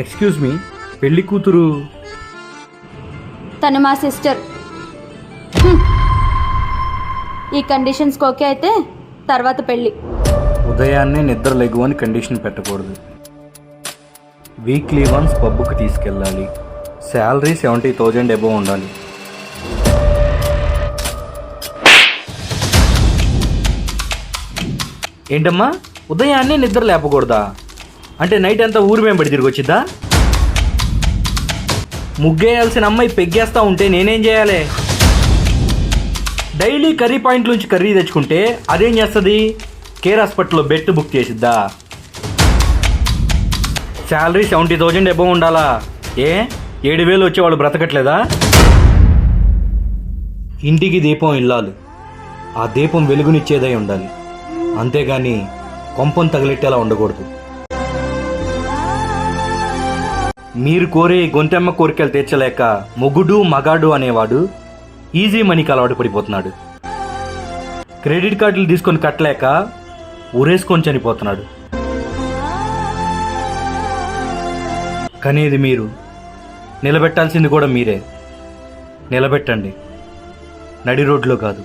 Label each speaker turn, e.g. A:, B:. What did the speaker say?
A: Excuse me, పెళ్లి కూతురు
B: తను మా సిస్టర్. ఈ కండిషన్స్కి ఓకే అయితే తర్వాత పెళ్ళి.
A: ఉదయాన్నే నిద్ర లెగు అని కండిషన్ పెట్టకూడదు. వీక్లీ వన్స్ పబ్బుకి తీసుకెళ్ళాలి. శాలరీ 70,000 అబోవ్ ఉండాలి. ఏంటమ్మా, ఉదయాన్నే నిద్ర లేపకూడదా? అంటే నైట్ అంతా ఊరి వెంబడి తిరిగి వచ్చిద్దా? ముగ్గేయాల్సిన అమ్మాయి పెగ్గేస్తా ఉంటే నేనేం చేయాలి? డైలీ కర్రీ పాయింట్ నుంచి కర్రీ తెచ్చుకుంటే అదేం చేస్తుంది? కేర్ హాస్పిటల్లో బెడ్ బుక్ చేసిద్దా? శాలరీ 70,000 అబోవ్ ఉండాలా? 7,000 వచ్చేవాళ్ళు బ్రతకట్లేదా? ఇంటికి దీపం ఇల్లాలి. ఆ దీపం వెలుగునిచ్చేదై ఉండాలి, అంతేగాని కొంపం తగిలెట్టేలా ఉండకూడదు. మీరు కోరే గొంతెమ్మ కోరికలు తీర్చలేక మొగుడు మగాడు అనేవాడు ఈజీ మనీకి అలవాటు పడిపోతున్నాడు. క్రెడిట్ కార్డులు తీసుకొని కట్టలేక ఊరేసుకొని చనిపోతున్నాడు. కనేది మీరు, నిలబెట్టాల్సింది కూడా మీరే. నిలబెట్టండి, నడి రోడ్లో కాదు.